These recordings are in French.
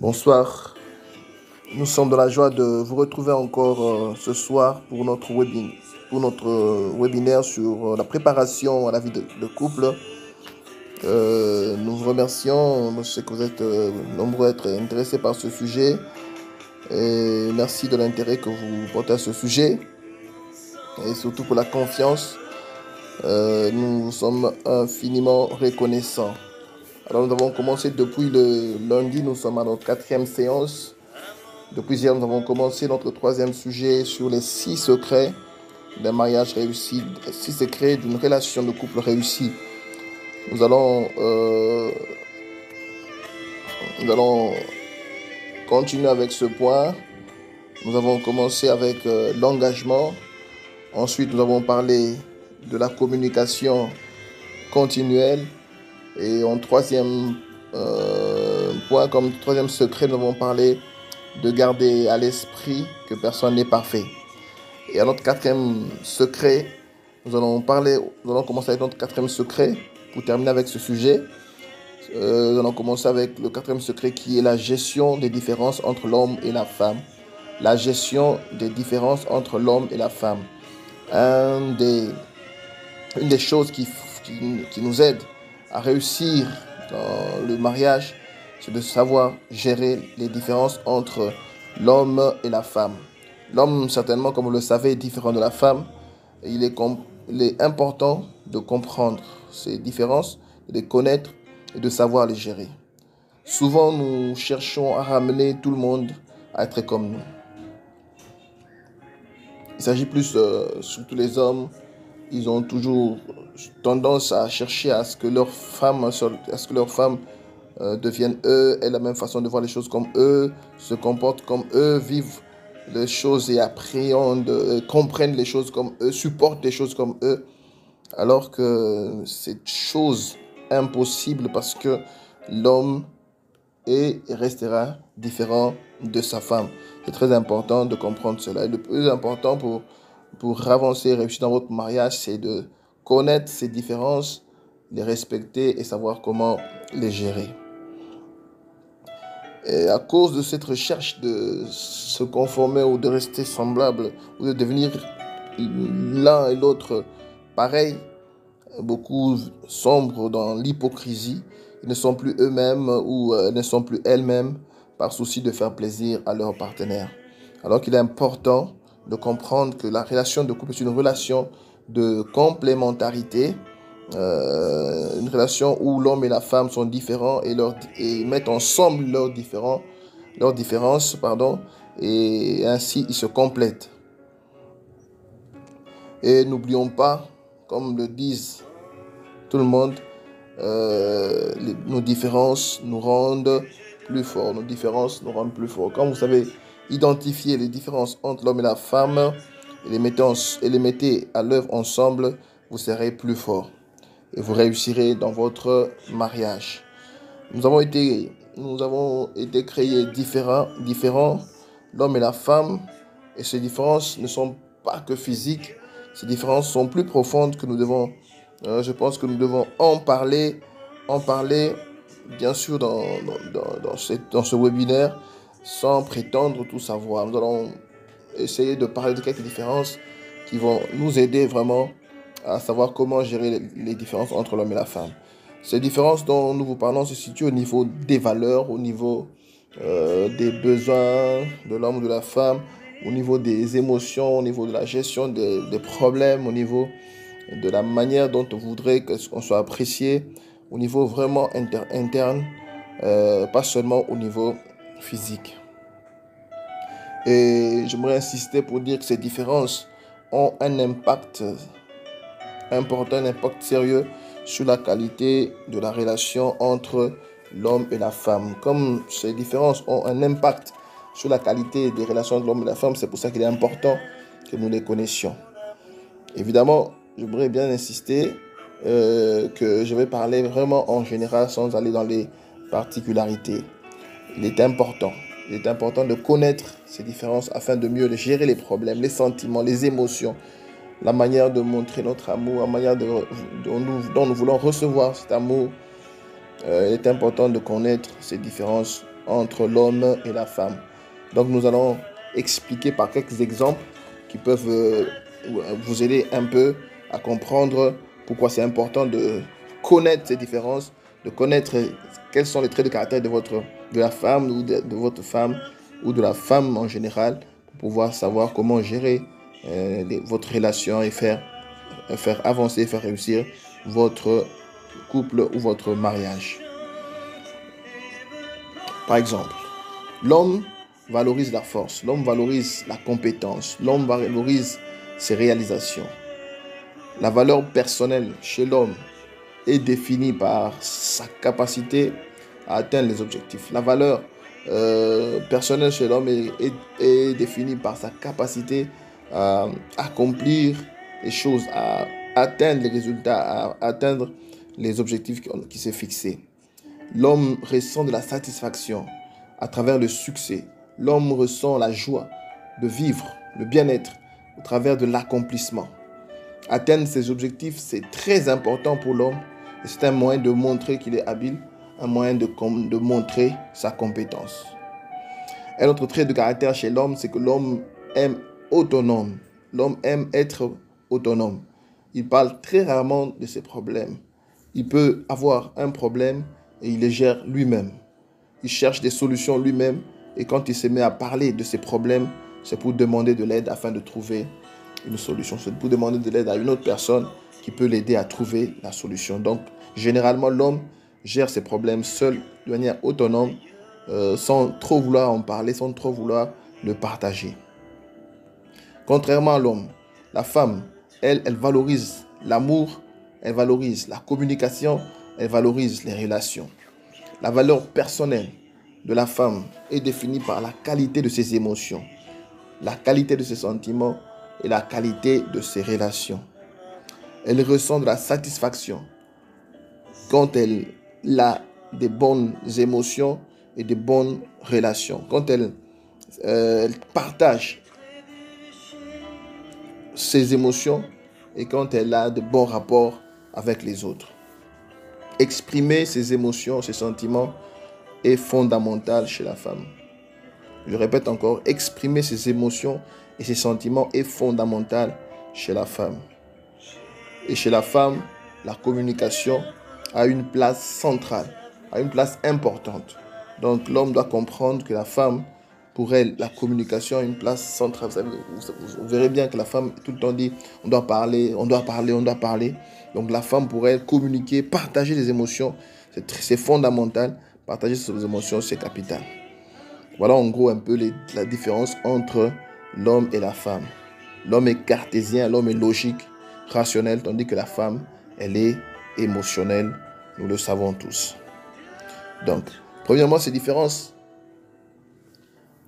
Bonsoir, nous sommes dans la joie de vous retrouver encore ce soir pour notre webinaire sur la préparation à la vie de couple. Nous vous remercions, je sais que vous êtes nombreux à être intéressés par ce sujet et merci de l'intérêt que vous portez à ce sujet et surtout pour la confiance. Nous sommes infiniment reconnaissants. Alors nous avons commencé depuis le lundi, nous sommes à notre 4e séance. Depuis hier, nous avons commencé notre 3e sujet sur les 6 secrets d'un mariage réussi, 6 secrets d'une relation de couple réussie. Nous allons continuer avec ce point. Nous avons commencé avec l'engagement. Ensuite, nous avons parlé de la communication continuelle. Et en 3e point, comme 3e secret, nous avons parlé de garder à l'esprit que personne n'est parfait. Et à notre 4e secret, nous allons commencer avec notre 4e secret pour terminer avec ce sujet. Nous allons commencer avec le 4e secret qui est la gestion des différences entre l'homme et la femme. La gestion des différences entre l'homme et la femme. Une des choses qui nous aide à réussir dans le mariage, c'est de savoir gérer les différences entre l'homme et la femme. L'homme, certainement, comme vous le savez, est différent de la femme. Il est important de comprendre ces différences, de les connaître et de savoir les gérer. Souvent, nous cherchons à ramener tout le monde à être comme nous. Il s'agit plus, surtout les hommes, ils ont toujours tendance à chercher à ce que leurs femmes deviennent eux, aient la même façon de voir les choses comme eux, se comportent comme eux, vivent les choses et appréhendent, comprennent les choses comme eux, supportent les choses comme eux, alors que c'est chose impossible parce que l'homme est et restera différent de sa femme. C'est très important de comprendre cela. Et le plus important pour avancer et réussir dans votre mariage, c'est de connaître ces différences, les respecter et savoir comment les gérer. Et à cause de cette recherche de se conformer ou de rester semblable ou de devenir l'un et l'autre pareil, beaucoup sombrent dans l'hypocrisie. Ils ne sont plus eux-mêmes ou ne sont plus elles-mêmes par souci de faire plaisir à leur partenaire. Alors qu'il est important de comprendre que la relation de couple est une relation de complémentarité, une relation où l'homme et la femme sont différents et mettent ensemble leurs différences, et ainsi ils se complètent. Et n'oublions pas, comme le disent tout le monde, nos différences nous rendent plus forts. Nos différences nous rendent plus forts. Quand vous savez identifier les différences entre l'homme et la femme et les mettez à l'œuvre ensemble, vous serez plus forts et vous réussirez dans votre mariage. Nous avons été créés différents, l'homme et la femme, et ces différences ne sont pas que physiques. Ces différences sont plus profondes que nous devons. Je pense que nous devons en parler, bien sûr, dans ce webinaire, sans prétendre tout savoir. Nous allons essayer de parler de quelques différences qui vont nous aider vraiment à savoir comment gérer les différences entre l'homme et la femme. Ces différences dont nous vous parlons se situent au niveau des valeurs, au niveau des besoins de l'homme ou de la femme, au niveau des émotions, au niveau de la gestion des problèmes, au niveau de la manière dont on voudrait qu'on soit apprécié, au niveau vraiment interne, pas seulement au niveau physique. Et j'aimerais insister pour dire que ces différences ont un impact important, un impact sérieux sur la qualité de la relation entre l'homme et la femme. Comme ces différences ont un impact sur la qualité des relations entre l'homme et la femme, c'est pour ça qu'il est important que nous les connaissions. Évidemment, j'aimerais bien insister que je vais parler vraiment en général sans aller dans les particularités. Il est important de connaître ces différences afin de mieux gérer les problèmes, les sentiments, les émotions, la manière de montrer notre amour, la manière dont nous voulons recevoir cet amour. Il est important de connaître ces différences entre l'homme et la femme. Donc nous allons expliquer par quelques exemples qui peuvent vous aider un peu à comprendre pourquoi c'est important de connaître ces différences, de connaître quels sont les traits de caractère de la femme ou de votre femme ou de la femme en général, pour pouvoir savoir comment gérer votre relation et faire avancer, faire réussir votre couple ou votre mariage. Par exemple, l'homme valorise la force, l'homme valorise la compétence, l'homme valorise ses réalisations. La valeur personnelle chez l'homme est définie par sa capacité à atteindre les objectifs. La valeur personnelle chez l'homme est définie par sa capacité à accomplir les choses, à atteindre les résultats, à atteindre les objectifs qui s'est fixés. L'homme ressent de la satisfaction à travers le succès. L'homme ressent la joie de vivre, le bien-être au travers de l'accomplissement. Atteindre ses objectifs, c'est très important pour l'homme et c'est un moyen de montrer qu'il est habile, un moyen de montrer sa compétence. Un autre trait de caractère chez l'homme, c'est que l'homme aime autonome. L'homme aime être autonome. Il parle très rarement de ses problèmes. Il peut avoir un problème et il les gère lui-même. Il cherche des solutions lui-même et quand il se met à parler de ses problèmes, c'est pour demander de l'aide afin de trouver une solution. C'est pour demander de l'aide à une autre personne qui peut l'aider à trouver la solution. Donc, généralement, l'homme gère ses problèmes seul, de manière autonome, sans trop vouloir en parler, sans trop vouloir le partager. Contrairement à l'homme, la femme, elle valorise l'amour, elle valorise la communication, elle valorise les relations. La valeur personnelle de la femme est définie par la qualité de ses émotions, la qualité de ses sentiments et la qualité de ses relations. Elle ressent de la satisfaction quand elle a des bonnes émotions et des bonnes relations. Quand elle partage ses émotions et quand elle a de bons rapports avec les autres. Exprimer ses émotions, ses sentiments est fondamental chez la femme. Je répète encore, exprimer ses émotions et ses sentiments est fondamental chez la femme. Et chez la femme, la communication a une place centrale, a une place importante. Donc l'homme doit comprendre que la femme, pour elle, la communication a une place centrale. Vous verrez bien que la femme tout le temps dit, on doit parler, on doit parler, on doit parler. Donc la femme, pour elle, communiquer, partager les émotions, c'est fondamental. Partager ses émotions, c'est capital. Voilà en gros un peu la différence entre l'homme et la femme. L'homme est cartésien, l'homme est logique, rationnel, tandis que la femme, elle est émotionnelle. Nous le savons tous. Donc, premièrement, ces différences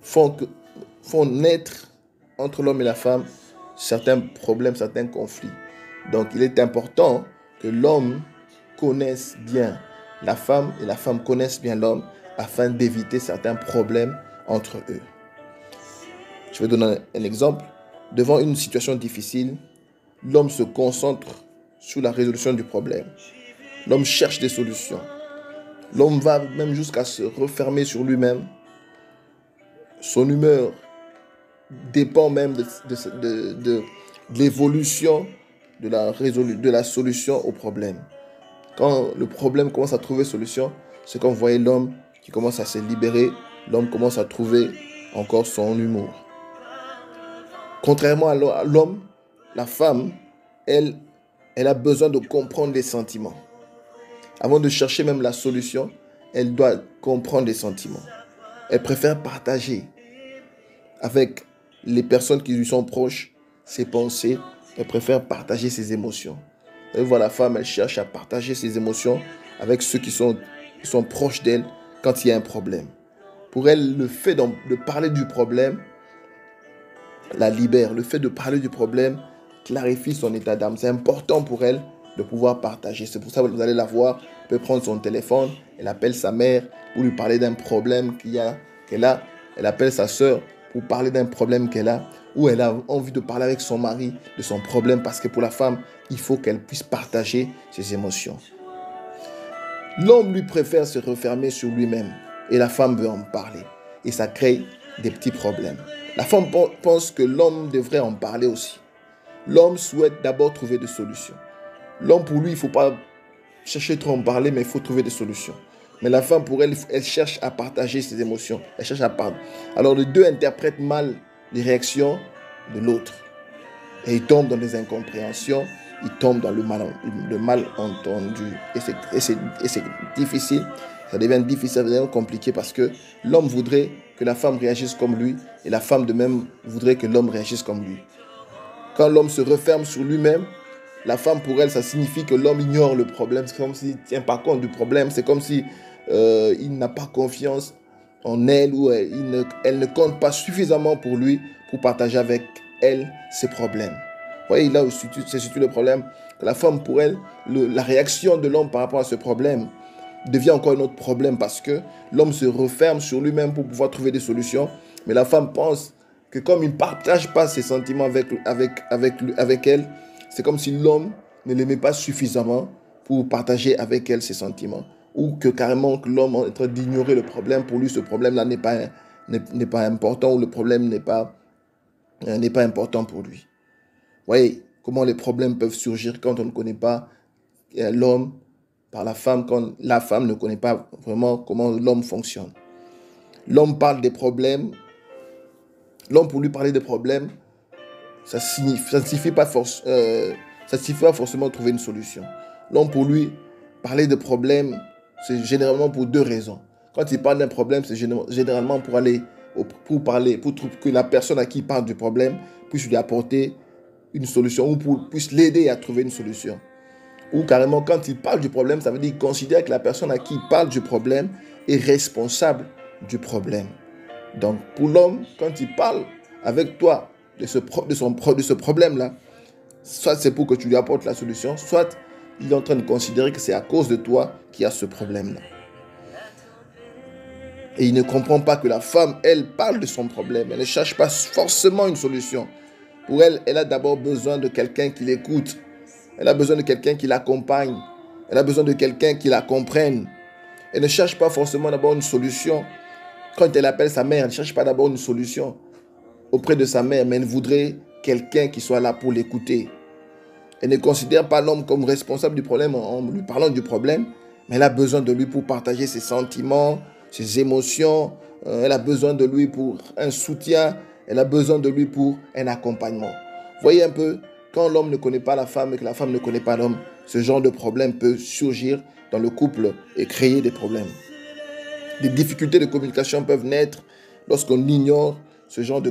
font naître entre l'homme et la femme certains problèmes, certains conflits. Donc, il est important que l'homme connaisse bien la femme et la femme connaisse bien l'homme afin d'éviter certains problèmes entre eux. Je vais donner un exemple. Devant une situation difficile, l'homme se concentre sur la résolution du problème. L'homme cherche des solutions. L'homme va même jusqu'à se refermer sur lui-même. Son humeur dépend même de l'évolution de la solution au problème. Quand le problème commence à trouver solution, c'est quand vous voyez l'homme qui commence à se libérer, l'homme commence à trouver encore son humour. Contrairement à l'homme, la femme, elle a besoin de comprendre les sentiments. Avant de chercher même la solution, elle doit comprendre les sentiments. Elle préfère partager avec les personnes qui lui sont proches ses pensées. Elle préfère partager ses émotions. Et voilà, la femme, elle cherche à partager ses émotions avec ceux qui sont proches d'elle quand il y a un problème. Pour elle, le fait de parler du problème la libère. Le fait de parler du problème clarifie son état d'âme. C'est important pour elle de pouvoir partager. C'est pour ça que vous allez la voir. Elle peut prendre son téléphone, elle appelle sa mère pour lui parler d'un problème qu'elle a. Elle appelle sa soeur pour parler d'un problème qu'elle a. Ou elle a envie de parler avec son mari de son problème parce que pour la femme, il faut qu'elle puisse partager ses émotions. L'homme lui préfère se refermer sur lui-même. et la femme veut en parler. Et ça crée des petits problèmes. La femme pense que l'homme devrait en parler aussi. L'homme souhaite d'abord trouver des solutions. L'homme, pour lui, il ne faut pas chercher trop à en parler, mais il faut trouver des solutions. Mais la femme, pour elle, elle cherche à partager ses émotions. Elle cherche à parler. Alors, les deux interprètent mal les réactions de l'autre. Et ils tombent dans des incompréhensions. Ils tombent dans le malentendu. Et c'est difficile. Ça devient difficile, ça devient compliqué parce que l'homme voudrait que la femme réagisse comme lui et la femme de même voudrait que l'homme réagisse comme lui. Quand l'homme se referme sur lui-même, la femme, pour elle, ça signifie que l'homme ignore le problème. C'est comme s'il ne tient pas compte du problème. C'est comme si il n'a pas confiance en elle ou elle ne compte pas suffisamment pour lui pour partager avec elle ses problèmes. Vous voyez, là où c'est surtout le problème. Que la femme, pour elle, la réaction de l'homme par rapport à ce problème devient encore un autre problème parce que l'homme se referme sur lui-même pour pouvoir trouver des solutions. Mais la femme pense que comme il ne partage pas ses sentiments avec elle, c'est comme si l'homme ne l'aimait pas suffisamment pour partager avec elle ses sentiments. Ou que carrément que l'homme est en train d'ignorer le problème. Pour lui, ce problème-là n'est pas important ou le problème n'est pas important pour lui. Vous voyez comment les problèmes peuvent surgir quand on ne connaît pas l'homme par la femme, quand la femme ne connaît pas vraiment comment l'homme fonctionne. L'homme parle des problèmes. L'homme, pour lui parler des problèmes, ça ne suffit pas forcément de trouver une solution. L'homme, pour lui, parler de problèmes, c'est généralement pour deux raisons. Quand il parle d'un problème, c'est généralement pour que la personne à qui il parle du problème puisse lui apporter une solution ou puisse l'aider à trouver une solution. Ou carrément, quand il parle du problème, ça veut dire qu'il considère que la personne à qui il parle du problème est responsable du problème. Donc, pour l'homme, quand il parle avec toi de ce problème-là, soit c'est pour que tu lui apportes la solution, soit il est en train de considérer que c'est à cause de toi qu'il y a ce problème-là. Et il ne comprend pas que la femme, elle, parle de son problème. Elle ne cherche pas forcément une solution. Pour elle, elle a d'abord besoin de quelqu'un qui l'écoute. Elle a besoin de quelqu'un qui l'accompagne. Elle a besoin de quelqu'un qui la comprenne. Elle ne cherche pas forcément d'abord une solution. Quand elle appelle sa mère, elle ne cherche pas d'abord une solution auprès de sa mère, mais elle voudrait quelqu'un qui soit là pour l'écouter. Elle ne considère pas l'homme comme responsable du problème en lui parlant du problème, mais elle a besoin de lui pour partager ses sentiments, ses émotions. Elle a besoin de lui pour un soutien. Elle a besoin de lui pour un accompagnement. Voyez un peu, quand l'homme ne connaît pas la femme et que la femme ne connaît pas l'homme, ce genre de problème peut surgir dans le couple et créer des problèmes. Des difficultés de communication peuvent naître lorsqu'on ignore ce genre de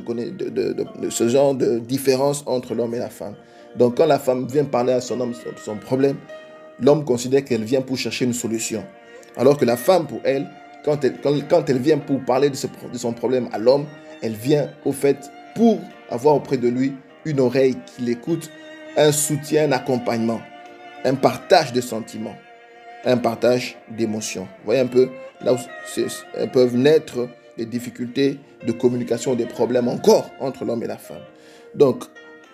différence entre l'homme et la femme. Donc quand la femme vient parler à son homme de son problème, l'homme considère qu'elle vient pour chercher une solution. Alors que la femme, pour elle, quand elle vient pour parler de son problème à l'homme, elle vient au fait pour avoir auprès de lui une oreille qui l'écoute, un soutien, un accompagnement, un partage de sentiments, un partage d'émotions. Vous voyez un peu là où peuvent naître des difficultés de communication, des problèmes encore entre l'homme et la femme. Donc,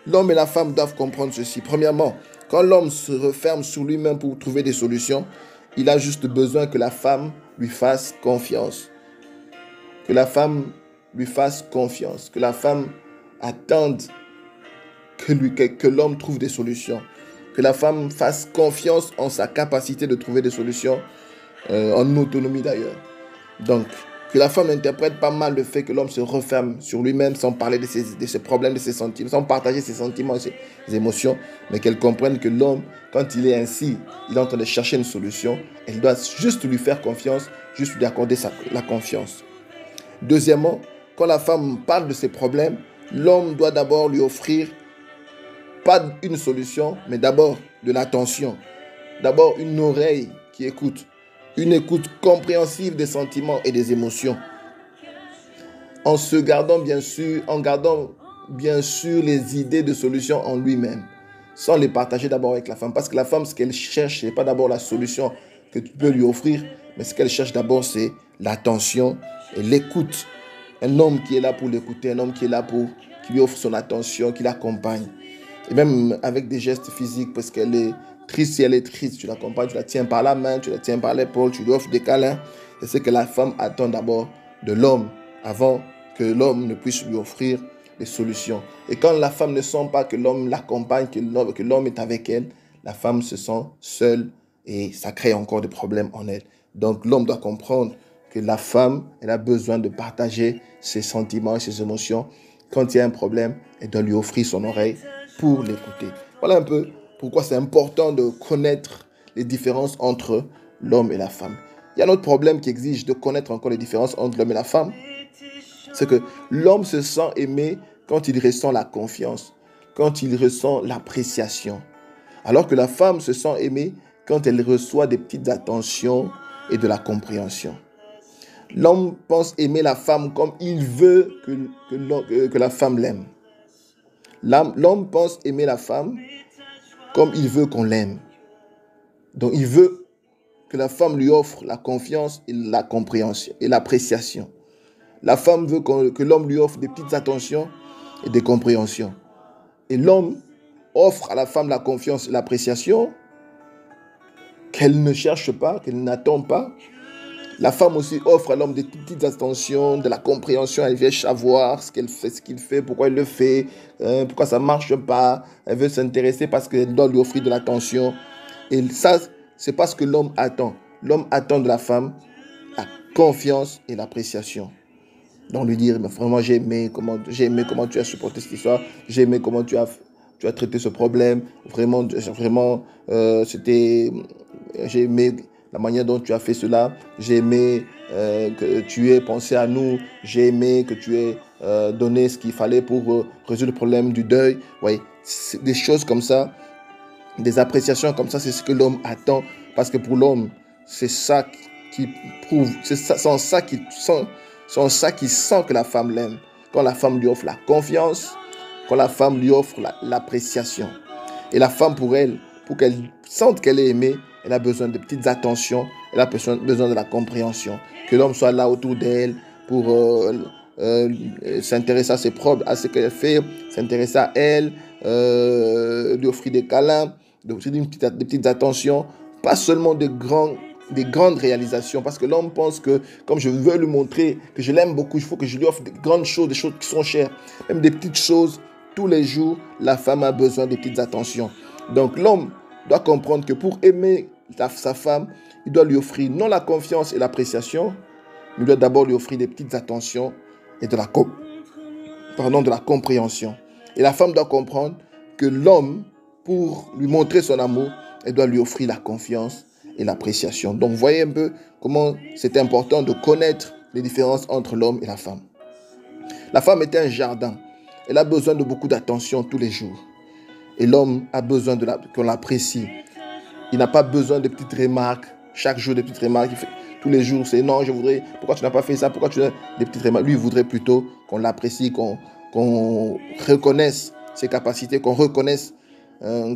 l'homme et la femme doivent comprendre ceci. Premièrement, quand l'homme se referme sur lui-même pour trouver des solutions, il a juste besoin que la femme lui fasse confiance. Que la femme lui fasse confiance. Que la femme attende que l'homme trouve des solutions. Que la femme fasse confiance en sa capacité de trouver des solutions, en autonomie d'ailleurs. Donc, que la femme n'interprète pas mal le fait que l'homme se referme sur lui-même sans parler de ses problèmes, de ses sentiments, sans partager ses sentiments et ses émotions, mais qu'elle comprenne que l'homme, quand il est ainsi, il est en train de chercher une solution, elle doit juste lui faire confiance, juste lui accorder la confiance. Deuxièmement, quand la femme parle de ses problèmes, l'homme doit d'abord lui offrir pas une solution, mais d'abord de l'attention. D'abord une oreille qui écoute. Une écoute compréhensive des sentiments et des émotions. En gardant bien sûr les idées de solutions en lui-même. Sans les partager d'abord avec la femme. Parce que la femme, ce qu'elle cherche, ce n'est pas d'abord la solution que tu peux lui offrir. Mais ce qu'elle cherche d'abord, c'est l'attention et l'écoute. Un homme qui est là pour l'écouter. Un homme qui est là qui lui offre son attention, qui l'accompagne. Et même avec des gestes physiques, parce qu'elle est triste, si elle est triste, tu l'accompagnes, tu la tiens par la main, tu la tiens par l'épaule, tu lui offres des câlins. C'est ce que la femme attend d'abord de l'homme avant que l'homme ne puisse lui offrir des solutions. Et quand la femme ne sent pas que l'homme l'accompagne, que l'homme est avec elle, la femme se sent seule et ça crée encore des problèmes en elle. Donc l'homme doit comprendre que la femme, elle a besoin de partager ses sentiments et ses émotions. Quand il y a un problème, elle doit lui offrir son oreille pour l'écouter. Voilà un peu pourquoi c'est important de connaître les différences entre l'homme et la femme. Il y a un autre problème qui exige de connaître encore les différences entre l'homme et la femme. C'est que l'homme se sent aimé quand il ressent la confiance, quand il ressent l'appréciation. Alors que la femme se sent aimée quand elle reçoit des petites attentions et de la compréhension. L'homme pense aimer la femme comme il veut que la femme l'aime. L'homme pense aimer la femme comme il veut qu'on l'aime. Donc il veut que la femme lui offre la confiance et la compréhension et l'appréciation. La femme veut que l'homme lui offre des petites attentions et des compréhensions. Et l'homme offre à la femme la confiance et l'appréciation qu'elle ne cherche pas, qu'elle n'attend pas. La femme aussi offre à l'homme des petites attentions, de la compréhension. Elle veut savoir ce qu'il fait, pourquoi il le fait, pourquoi ça ne marche pas. Elle veut s'intéresser parce qu'elle doit lui offrir de l'attention. Et ça, c'est pas ce que l'homme attend. L'homme attend de la femme la confiance et l'appréciation. Donc lui dire, mais vraiment, j'ai aimé comment tu as supporté cette histoire. J'ai aimé comment tu as traité ce problème. Vraiment, j'ai aimé la manière dont tu as fait cela. J'ai aimé que tu aies pensé à nous. J'ai aimé que tu aies donné ce qu'il fallait pour résoudre le problème du deuil. Oui, des choses comme ça, des appréciations comme ça, c'est ce que l'homme attend. Parce que pour l'homme, c'est ça qui prouve, c'est ça qui sent que la femme l'aime. Quand la femme lui offre la confiance, quand la femme lui offre l'appréciation. Et la femme, pour qu'elle sente qu'elle est aimée, elle a besoin de petites attentions, elle a besoin de la compréhension. Que l'homme soit là autour d'elle pour s'intéresser à ses propres, à ce qu'elle fait, s'intéresser à elle, lui offrir des câlins, lui offrir des petites attentions, pas seulement des grandes réalisations, parce que l'homme pense que comme je veux lui montrer que je l'aime beaucoup, il faut que je lui offre des grandes choses, des choses qui sont chères, même des petites choses. Tous les jours, la femme a besoin de petites attentions. Donc l'homme doit comprendre que pour aimer sa femme, il doit lui offrir non la confiance et l'appréciation, mais il doit d'abord lui offrir des petites attentions et de la compréhension. Et la femme doit comprendre que l'homme, pour lui montrer son amour, elle doit lui offrir la confiance et l'appréciation. Donc, voyez un peu comment c'est important de connaître les différences entre l'homme et la femme. La femme est un jardin. Elle a besoin de beaucoup d'attention tous les jours. Et l'homme a besoin qu'on l'apprécie. Il n'a pas besoin de petites remarques. Chaque jour, des petites remarques. Il fait, tous les jours, c'est non, je voudrais, pourquoi tu n'as pas fait ça, pourquoi tu as des petites remarques. Lui, il voudrait plutôt qu'on l'apprécie, qu'on reconnaisse ses capacités, qu'on reconnaisse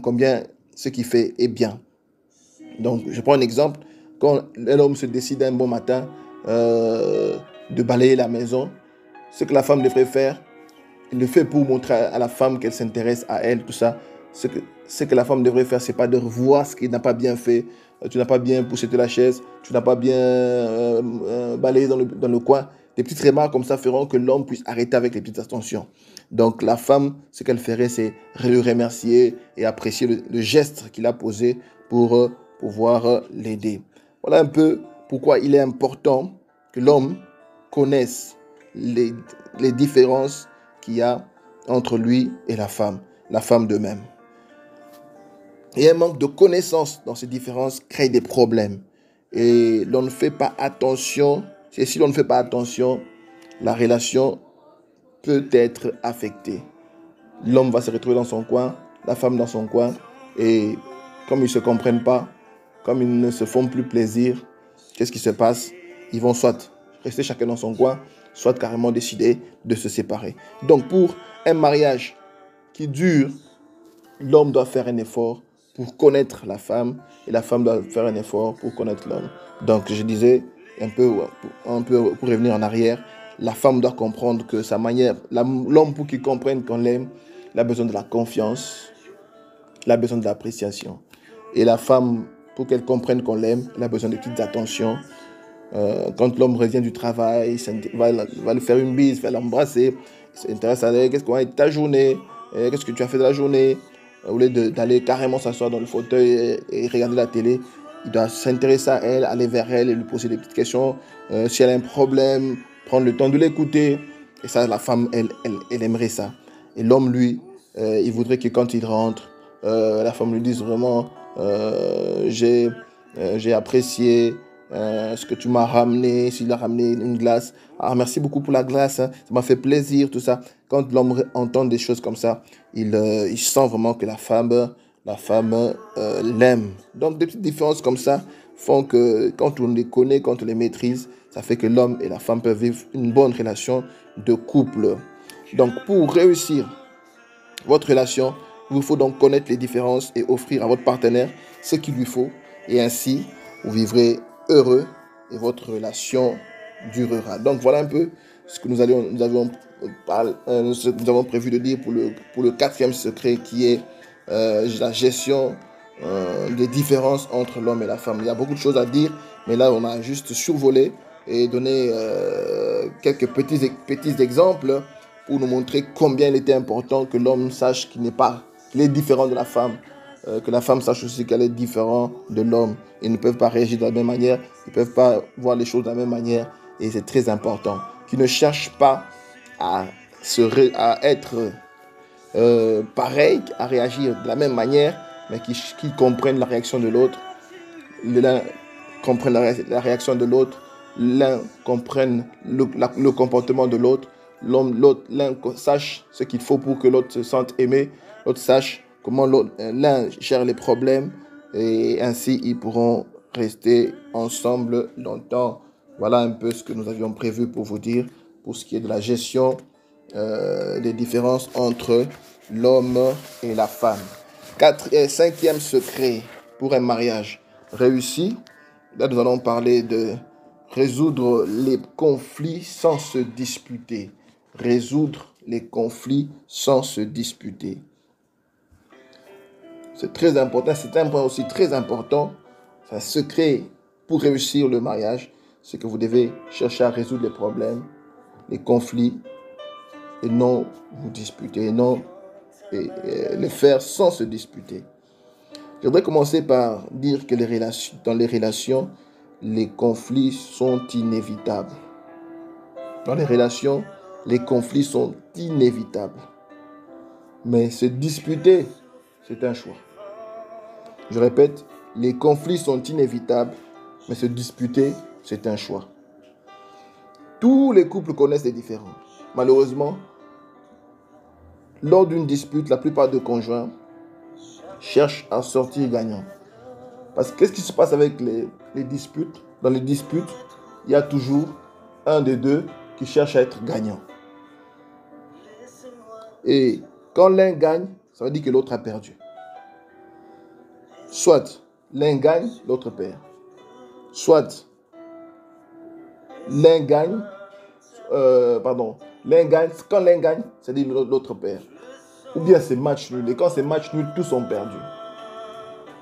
combien ce qu'il fait est bien. Donc, je prends un exemple. Quand l'homme se décide un bon matin de balayer la maison, ce que la femme devrait faire, il le fait pour montrer à la femme qu'elle s'intéresse à elle, tout ça. Ce que la femme devrait faire, c'est pas de revoir ce qu'il n'a pas bien fait. Tu n'as pas bien poussé la chaise, tu n'as pas bien balayé dans le coin. Des petites remarques comme ça feront que l'homme puisse arrêter avec les petites attentions. Donc la femme, ce qu'elle ferait, c'est le remercier et apprécier le geste qu'il a posé pour pouvoir l'aider. Voilà un peu pourquoi il est important que l'homme connaisse les différences qu'il y a entre lui et la femme de même. Et un manque de connaissance dans ces différences crée des problèmes. Et l'on ne fait pas attention. Et si l'on ne fait pas attention, la relation peut être affectée. L'homme va se retrouver dans son coin, la femme dans son coin. Et comme ils ne se comprennent pas, comme ils ne se font plus plaisir, qu'est-ce qui se passe? Ils vont soit rester chacun dans son coin, soit carrément décider de se séparer. Donc pour un mariage qui dure, l'homme doit faire un effort pour connaître la femme et la femme doit faire un effort pour connaître l'homme. Donc je disais, un peu pour revenir en arrière, la femme doit comprendre que sa manière, l'homme pour qu'il comprenne qu'on l'aime, il a besoin de la confiance, il a besoin de l'appréciation. Et la femme, pour qu'elle comprenne qu'on l'aime, elle a besoin de petites attentions, Quand l'homme revient du travail, va lui faire une bise, va l'embrasser, il s'intéresse à elle, qu'est-ce qu'on a été ta journée, qu'est-ce que tu as fait de la journée, au lieu d'aller carrément s'asseoir dans le fauteuil et regarder la télé. Il doit s'intéresser à elle, aller vers elle et lui poser des petites questions. Si elle a un problème, prendre le temps de l'écouter. Et ça, la femme, elle aimerait ça. Et l'homme, lui, il voudrait que quand il rentre, la femme lui dise vraiment, j'ai apprécié ce que tu m'as ramené, s'il a ramené une glace. Ah, merci beaucoup pour la glace, hein, ça m'a fait plaisir, tout ça. Quand l'homme entend des choses comme ça, il sent vraiment que la femme l'aime. Donc, des petites différences comme ça font que quand on les connaît, quand on les maîtrise, ça fait que l'homme et la femme peuvent vivre une bonne relation de couple. Donc, pour réussir votre relation, il vous faut donc connaître les différences et offrir à votre partenaire ce qu'il lui faut. Et ainsi, vous vivrez heureux et votre relation durera. Donc, voilà un peu ce que nous avons prévu de dire pour le quatrième secret qui est la gestion des différences entre l'homme et la femme. Il y a beaucoup de choses à dire, mais là, on a juste survolé et donné quelques petits exemples pour nous montrer combien il était important que l'homme sache qu'il est différent de la femme, que la femme sache aussi qu'elle est différente de l'homme. Ils ne peuvent pas réagir de la même manière, ils ne peuvent pas voir les choses de la même manière, et c'est très important. Qu'ils ne cherchent pas à être pareil, à réagir de la même manière, mais qu'ils comprennent la réaction de l'autre. L'un comprenne la réaction de l'autre, l'un comprenne le comportement de l'autre, l'un sache ce qu'il faut pour que l'autre se sente aimé, l'autre sache comment l'un gère les problèmes, et ainsi ils pourront rester ensemble longtemps. Voilà un peu ce que nous avions prévu pour vous dire pour ce qui est de la gestion des différences entre l'homme et la femme. Cinquième secret pour un mariage réussi. Là, nous allons parler de résoudre les conflits sans se disputer. Résoudre les conflits sans se disputer. C'est très important. C'est un point aussi très important. C'est un secret pour réussir le mariage. C'est que vous devez chercher à résoudre les problèmes, les conflits, et non vous disputer, et le faire sans se disputer. Je voudrais commencer par dire que dans les relations, les conflits sont inévitables. Dans les relations, les conflits sont inévitables. Mais se disputer, c'est un choix. Je répète, les conflits sont inévitables, mais se disputer, c'est un choix. Tous les couples connaissent des différends. Malheureusement, lors d'une dispute, la plupart des conjoints cherchent à sortir gagnant. Parce que qu'est-ce qui se passe avec les disputes? Dans les disputes, il y a toujours un des deux qui cherche à être gagnant. Et quand l'un gagne, ça veut dire que l'autre a perdu. Soit l'un gagne, l'autre perd. Soit l'un gagne, quand l'un gagne, ça veut dire que l'autre perd. Ou bien c'est match nul. Et quand c'est match nul, tous sont perdus.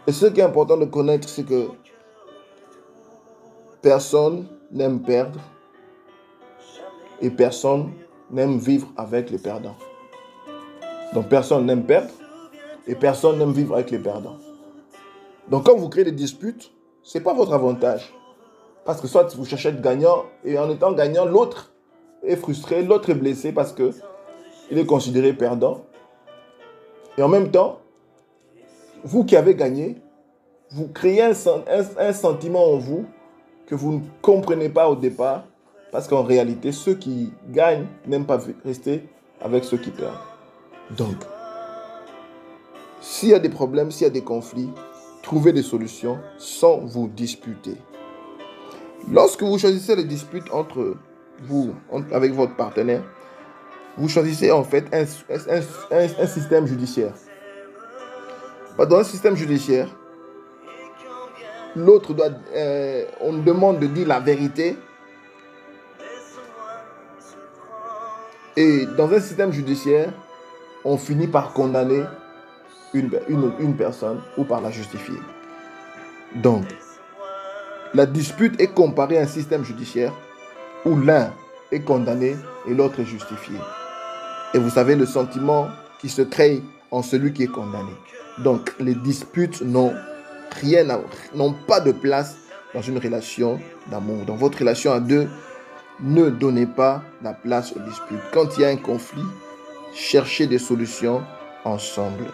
Et ce qui est important de connaître, c'est que personne n'aime perdre et personne n'aime vivre avec les perdants. Donc personne n'aime perdre et personne n'aime vivre avec les perdants. Donc quand vous créez des disputes, ce n'est pas votre avantage. Parce que soit vous cherchez à être gagnant et en étant gagnant, l'autre est frustré, l'autre est blessé parce qu'il est considéré perdant. Et en même temps, vous qui avez gagné, vous créez un sentiment en vous que vous ne comprenez pas au départ, parce qu'en réalité, ceux qui gagnent n'aiment pas rester avec ceux qui perdent. Donc, s'il y a des problèmes, s'il y a des conflits, trouvez des solutions sans vous disputer. Lorsque vous choisissez les disputes avec votre partenaire, vous choisissez en fait un système judiciaire. Dans un système judiciaire, on demande de dire la vérité. Et dans un système judiciaire, on finit par condamner une personne ou par la justifier. Donc, La dispute est comparée à un système judiciaire où l'un est condamné et l'autre est justifié. Et vous savez le sentiment qui se crée en celui qui est condamné. Donc, les disputes n'ont pas de place dans une relation d'amour. Dans votre relation à deux, ne donnez pas la place aux disputes. Quand il y a un conflit, cherchez des solutions ensemble.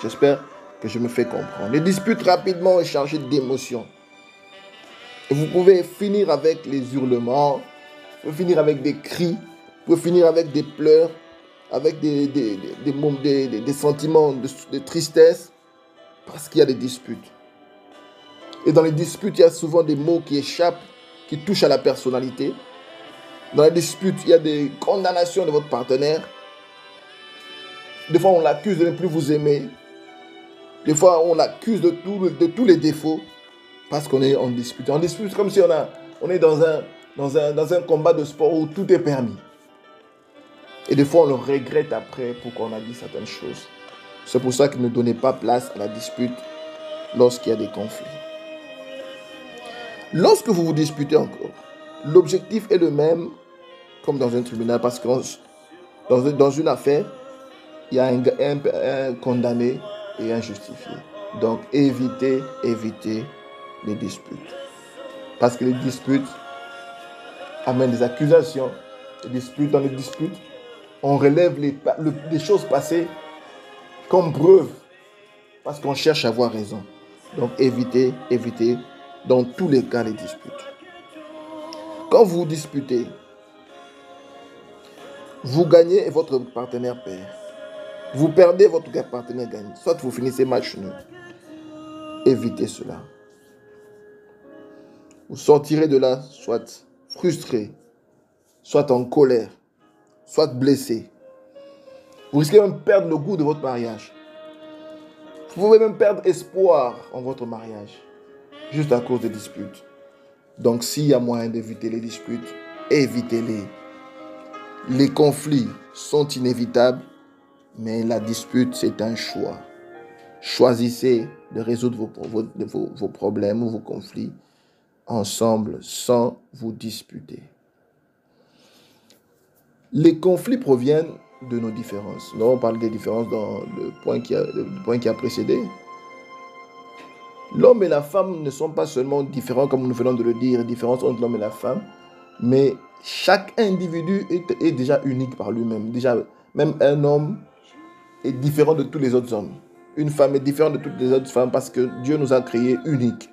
J'espère que je me fais comprendre. Les disputes rapidement sont chargées d'émotions. Et vous pouvez finir avec les hurlements, vous pouvez finir avec des cris, vous pouvez finir avec des pleurs, avec des sentiments de tristesse, parce qu'il y a des disputes. Et dans les disputes, il y a souvent des mots qui échappent, qui touchent à la personnalité. Dans les disputes, il y a des condamnations de votre partenaire. Des fois, on l'accuse de ne plus vous aimer. Des fois, on l'accuse de tous les défauts parce qu'on est en dispute. En dispute, c'est comme si on est dans un combat de sport où tout est permis. Et des fois, on le regrette après pourquoi on a dit certaines choses. C'est pour ça que ne donnez pas place à la dispute lorsqu'il y a des conflits. Lorsque vous vous disputez encore, l'objectif est le même comme dans un tribunal parce que dans une affaire, il y a un condamné et un justifié. Donc, évitez les disputes. Parce que les disputes amènent des accusations. Dans les disputes, on relève les choses passées comme preuve parce qu'on cherche à avoir raison. Donc, évitez dans tous les cas les disputes. Quand vous vous disputez, vous gagnez et votre partenaire perd. Vous perdez, votre partenaire gagne. Soit vous finissez match nul. Évitez cela. Vous sortirez de là soit frustré, soit en colère, soit blessé. Vous risquez même de perdre le goût de votre mariage. Vous pouvez même perdre espoir en votre mariage, juste à cause des disputes. Donc, s'il y a moyen d'éviter les disputes, évitez-les. Les conflits sont inévitables, mais la dispute, c'est un choix. Choisissez de résoudre vos problèmes ou vos conflits ensemble sans vous disputer. Les conflits proviennent de nos différences. Nous avons parlé des différences dans le point qui a précédé. L'homme et la femme ne sont pas seulement différents, comme nous venons de le dire, différences entre l'homme et la femme, mais chaque individu est déjà unique par lui-même. Déjà, même un homme est différent de tous les autres hommes. Une femme est différente de toutes les autres femmes parce que Dieu nous a créés uniques.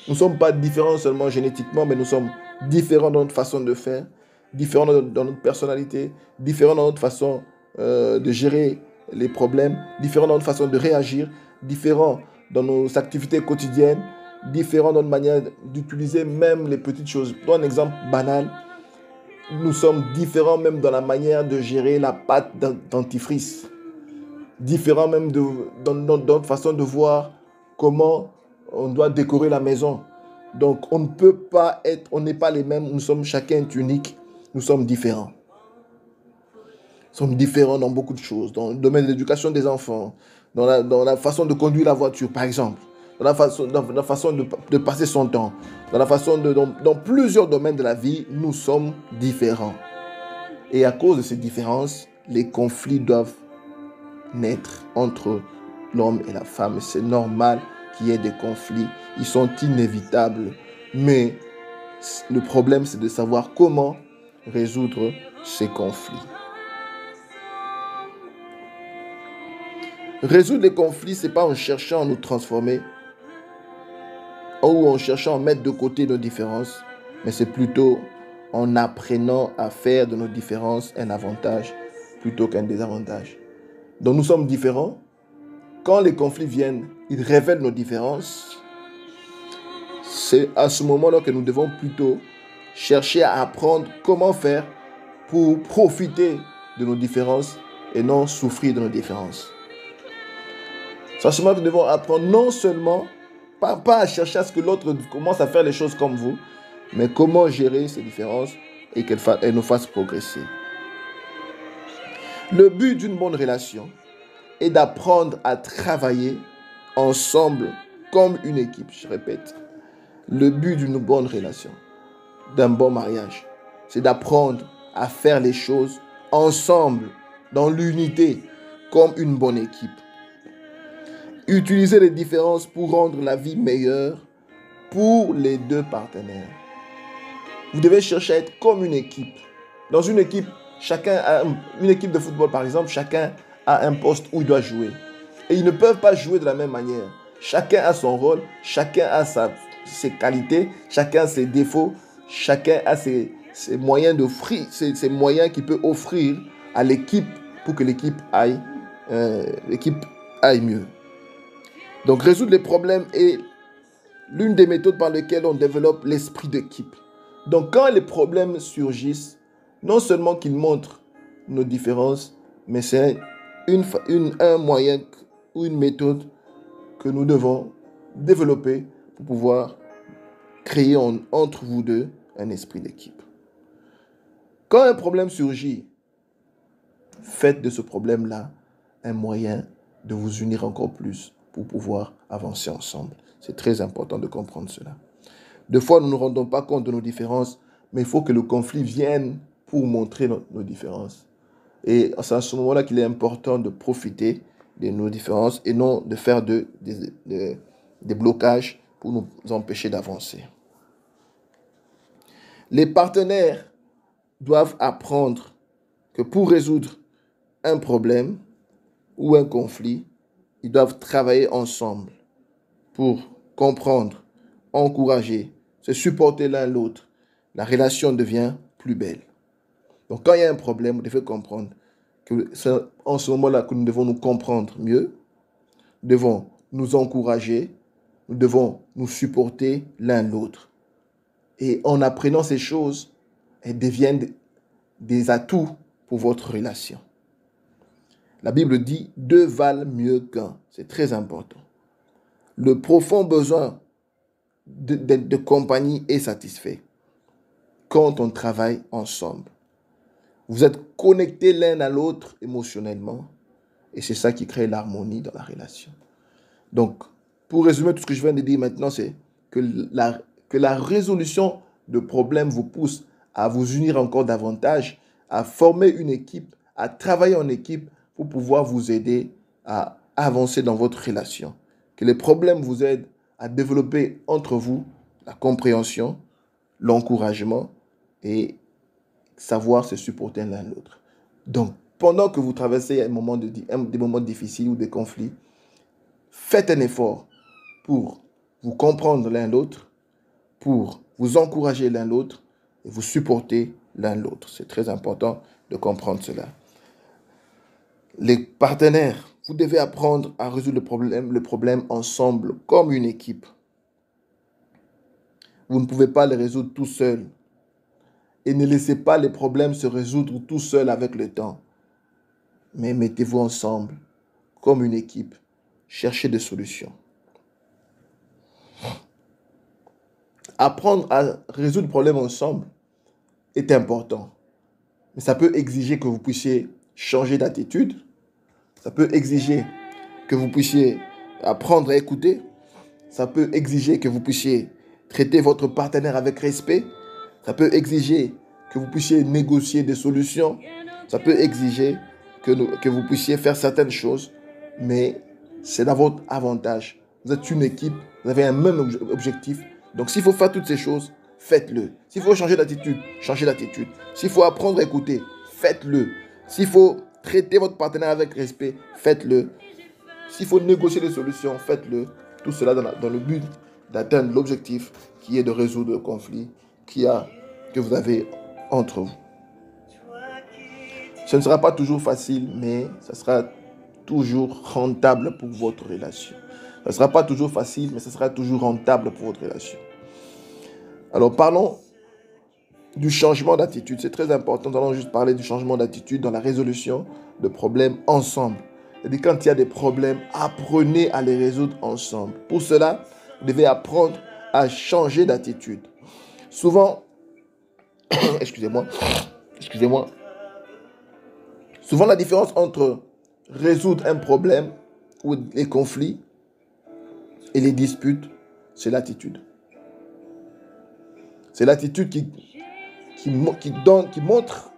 Nous ne sommes pas différents seulement génétiquement, mais nous sommes différents dans notre façon de faire, différents dans notre personnalité, différents dans notre façon de gérer les problèmes, différents dans notre façon de réagir, différents dans nos activités quotidiennes, différents dans notre manière d'utiliser même les petites choses. Pour un exemple banal, nous sommes différents même dans la manière de gérer la pâte dentifrice, différents même dans notre façon de voir comment on doit décorer la maison. Donc, on n'est pas les mêmes, nous sommes chacun unique, nous sommes différents. Nous sommes différents dans beaucoup de choses, dans le domaine de l'éducation des enfants, dans la façon de conduire la voiture, par exemple, dans la façon de passer son temps, dans plusieurs domaines de la vie, nous sommes différents. Et à cause de ces différences, les conflits doivent naître entre l'homme et la femme. C'est normal qu'il y ait des conflits, ils sont inévitables. Mais le problème, c'est de savoir comment résoudre ces conflits. Résoudre les conflits, ce n'est pas en cherchant à nous transformer ou en cherchant à mettre de côté nos différences, mais c'est plutôt en apprenant à faire de nos différences un avantage plutôt qu'un désavantage. Donc nous sommes différents. Quand les conflits viennent, ils révèlent nos différences. C'est à ce moment-là que nous devons plutôt chercher à apprendre comment faire pour profiter de nos différences et non souffrir de nos différences. C'est à ce moment que nous devons apprendre non seulement, pas à chercher à ce que l'autre commence à faire les choses comme vous, mais comment gérer ces différences et qu'elles nous fassent progresser. Le but d'une bonne relation est d'apprendre à travailler ensemble comme une équipe. Je répète, le but d'une bonne relation, d'un bon mariage, c'est d'apprendre à faire les choses ensemble, dans l'unité, comme une bonne équipe. Utilisez les différences pour rendre la vie meilleure pour les deux partenaires. Vous devez chercher à être comme une équipe. Dans une équipe, une équipe de football par exemple, chacun a un poste où il doit jouer. Et ils ne peuvent pas jouer de la même manière. Chacun a son rôle, chacun a ses qualités, chacun a ses défauts, chacun a ses moyens d'offrir, ses moyens qu'il peut offrir à l'équipe pour que l'équipe aille mieux. Donc résoudre les problèmes est l'une des méthodes par lesquelles on développe l'esprit d'équipe. Donc quand les problèmes surgissent, non seulement qu'ils montrent nos différences, mais c'est un moyen ou une méthode que nous devons développer pour pouvoir créer entre vous deux un esprit d'équipe. Quand un problème surgit, faites de ce problème-là un moyen de vous unir encore plus pour pouvoir avancer ensemble. C'est très important de comprendre cela. Des fois, nous ne nous rendons pas compte de nos différences, mais il faut que le conflit vienne pour montrer nos différences. Et c'est à ce moment-là qu'il est important de profiter de nos différences et non de faire des blocages pour nous empêcher d'avancer. Les partenaires doivent apprendre que pour résoudre un problème ou un conflit, ils doivent travailler ensemble pour comprendre, encourager, se supporter l'un l'autre. La relation devient plus belle. Donc quand il y a un problème, vous devez comprendre que c'est en ce moment-là que nous devons nous comprendre mieux, nous devons nous encourager, nous devons nous supporter l'un l'autre. Et en apprenant ces choses, elles deviennent des atouts pour votre relation. La Bible dit « deux valent mieux qu'un ». C'est très important. Le profond besoin de compagnie est satisfait quand on travaille ensemble. Vous êtes connectés l'un à l'autre émotionnellement et c'est ça qui crée l'harmonie dans la relation. Donc, pour résumer tout ce que je viens de dire maintenant, c'est que la résolution de problèmes vous pousse à vous unir encore davantage, à former une équipe, à travailler en équipe pour pouvoir vous aider à avancer dans votre relation. Que les problèmes vous aident à développer entre vous la compréhension, l'encouragement et savoir se supporter l'un l'autre. Donc, pendant que vous traversez des moments difficiles ou des conflits, faites un effort pour vous comprendre l'un l'autre, pour vous encourager l'un l'autre et vous supporter l'un l'autre. C'est très important de comprendre cela. Les partenaires, vous devez apprendre à résoudre le problème ensemble, comme une équipe. Vous ne pouvez pas les résoudre tout seul. Et ne laissez pas les problèmes se résoudre tout seul avec le temps. Mais mettez-vous ensemble, comme une équipe. Cherchez des solutions. Apprendre à résoudre le problème ensemble est important. Mais ça peut exiger que vous puissiez changer d'attitude. Ça peut exiger que vous puissiez apprendre à écouter. Ça peut exiger que vous puissiez traiter votre partenaire avec respect. Ça peut exiger que vous puissiez négocier des solutions. Ça peut exiger que vous puissiez faire certaines choses. Mais c'est dans votre avantage. Vous êtes une équipe. Vous avez un même objectif. Donc s'il faut faire toutes ces choses, faites-le. S'il faut changer d'attitude, changez d'attitude. S'il faut apprendre à écouter, faites-le. S'il faut traiter votre partenaire avec respect, faites-le. S'il faut négocier des solutions, faites-le. Tout cela dans le but d'atteindre l'objectif qui est de résoudre le conflit que vous avez entre vous. Ce ne sera pas toujours facile, mais ça sera toujours rentable pour votre relation. Ce ne sera pas toujours facile, mais ce sera toujours rentable pour votre relation. Alors parlons du changement d'attitude. C'est très important. Nous allons juste parler du changement d'attitude dans la résolution de problèmes ensemble. C'est-à-dire quand il y a des problèmes, apprenez à les résoudre ensemble. Pour cela, vous devez apprendre à changer d'attitude. Souvent, excusez-moi. Souvent, la différence entre résoudre un problème ou les conflits et les disputes, c'est l'attitude. C'est l'attitude qui montre.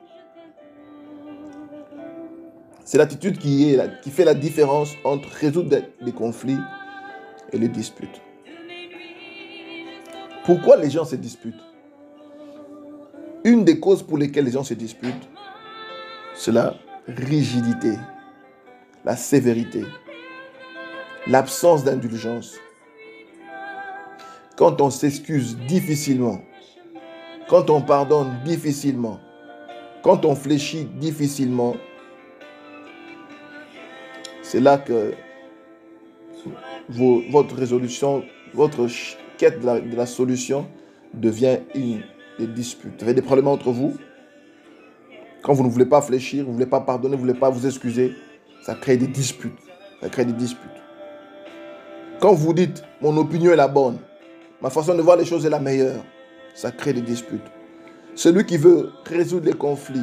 C'est l'attitude qui fait la différence entre résoudre des conflits et les disputes. Pourquoi les gens se disputent? Une des causes pour lesquelles les gens se disputent, c'est la rigidité, la sévérité, l'absence d'indulgence. Quand on s'excuse difficilement, quand on pardonne difficilement, quand on fléchit difficilement, c'est là que votre résolution, votre quête de la solution devient des disputes. Vous avez des problèmes entre vous. Quand vous ne voulez pas fléchir, vous ne voulez pas pardonner, vous ne voulez pas vous excuser, ça crée des disputes. Ça crée des disputes. Quand vous dites, mon opinion est la bonne, ma façon de voir les choses est la meilleure, ça crée des disputes. Celui qui veut résoudre les conflits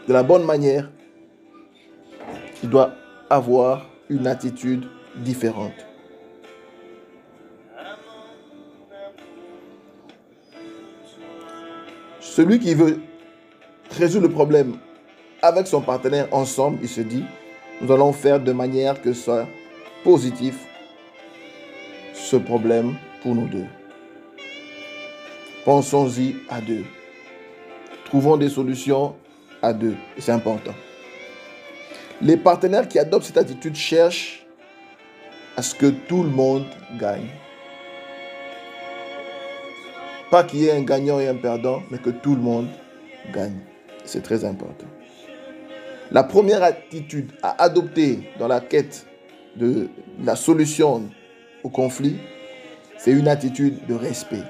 de la bonne manière, il doit avoir une attitude différente. Celui qui veut résoudre le problème avec son partenaire ensemble, il se dit, nous allons faire de manière que ce soit positif ce problème pour nous deux. Pensons-y à deux. Trouvons des solutions à deux. C'est important. Les partenaires qui adoptent cette attitude cherchent à ce que tout le monde gagne. Pas qu'il y ait un gagnant et un perdant, mais que tout le monde gagne. C'est très important. La première attitude à adopter dans la quête de la solution au conflit, c'est une attitude de respect.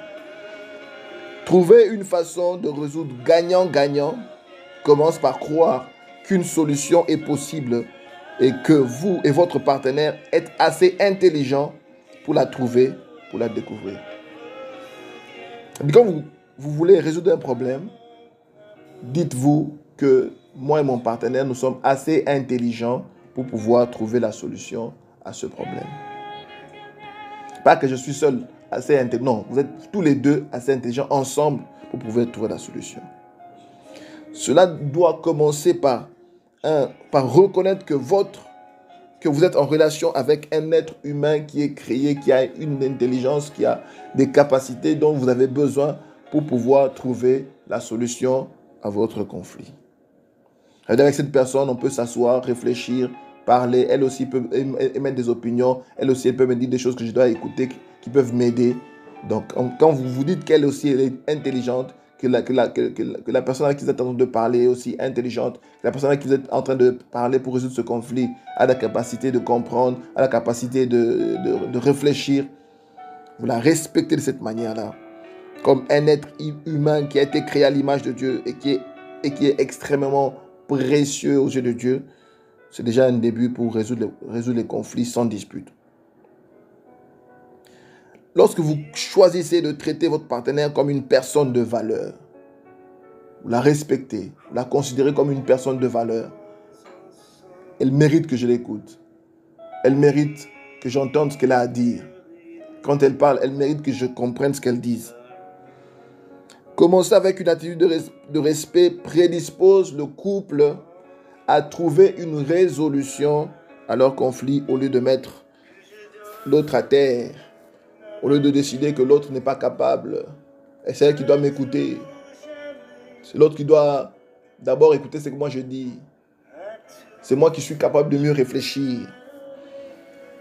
Trouver une façon de résoudre gagnant-gagnant commence par croire qu'une solution est possible et que vous et votre partenaire êtes assez intelligents pour la trouver, pour la découvrir. Et quand vous voulez résoudre un problème, dites-vous que moi et mon partenaire, nous sommes assez intelligents pour pouvoir trouver la solution à ce problème. Pas que je suis seul assez intelligent. Non, vous êtes tous les deux assez intelligents ensemble pour pouvoir trouver la solution. Cela doit commencer par reconnaître que vous êtes en relation avec un être humain qui est créé, qui a une intelligence, qui a des capacités dont vous avez besoin pour pouvoir trouver la solution à votre conflit. Avec cette personne, on peut s'asseoir, réfléchir, parler. Elle aussi peut émettre des opinions. Elle aussi elle peut me dire des choses que je dois écouter, qui peuvent m'aider. Donc, quand vous vous dites qu'elle aussi elle est intelligente, que la personne avec qui vous êtes en train de parler est aussi intelligente, que la personne avec qui vous êtes en train de parler pour résoudre ce conflit a la capacité de comprendre, a la capacité de réfléchir, vous la respectez de cette manière-là, comme un être humain qui a été créé à l'image de Dieu et qui est extrêmement précieux aux yeux de Dieu, c'est déjà un début pour résoudre les conflits sans dispute. Lorsque vous choisissez de traiter votre partenaire comme une personne de valeur, vous la respectez, vous la considérez comme une personne de valeur, elle mérite que je l'écoute. Elle mérite que j'entende ce qu'elle a à dire. Quand elle parle, elle mérite que je comprenne ce qu'elle dit. Commencer avec une attitude de respect prédispose le couple à trouver une résolution à leur conflit au lieu de mettre l'autre à terre, au lieu de décider que l'autre n'est pas capable. Et c'est elle qui doit m'écouter. C'est l'autre qui doit d'abord écouter ce que moi je dis. C'est moi qui suis capable de mieux réfléchir.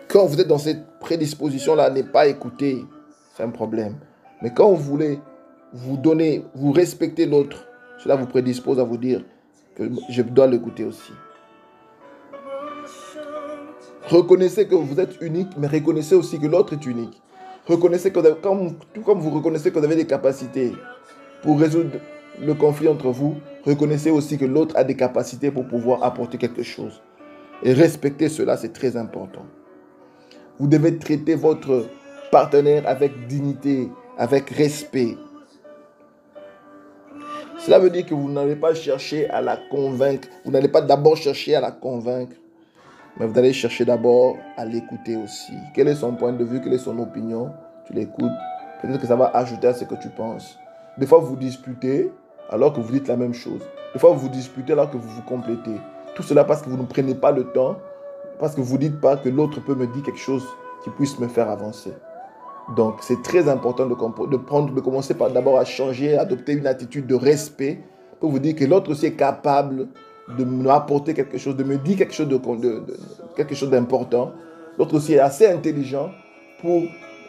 Quand vous êtes dans cette prédisposition-là à ne pas écouter, c'est un problème. Mais quand vous voulez vous respecter l'autre, cela vous prédispose à vous dire que je dois l'écouter aussi. Reconnaissez que vous êtes unique, mais reconnaissez aussi que l'autre est unique. Reconnaissez que tout comme vous reconnaissez que vous avez des capacités pour résoudre le conflit entre vous, reconnaissez aussi que l'autre a des capacités pour pouvoir apporter quelque chose. Et respecter cela, c'est très important. Vous devez traiter votre partenaire avec dignité, avec respect. Cela veut dire que vous n'allez pas chercher à la convaincre. Vous n'allez pas d'abord chercher à la convaincre, Mais vous allez chercher d'abord à l'écouter aussi. Quel est son point de vue, quelle est son opinion? Tu l'écoutes. Peut-être que ça va ajouter à ce que tu penses. Des fois, vous disputez alors que vous dites la même chose. Des fois, vous vous disputez alors que vous vous complétez. Tout cela parce que vous ne prenez pas le temps, parce que vous ne dites pas que l'autre peut me dire quelque chose qui puisse me faire avancer. Donc, c'est très important de commencer par d'abord à changer, adopter une attitude de respect pour vous dire que l'autre aussi est capable de m'apporter quelque chose, de me dire quelque chose quelque chose d'important. L'autre aussi est assez intelligent pour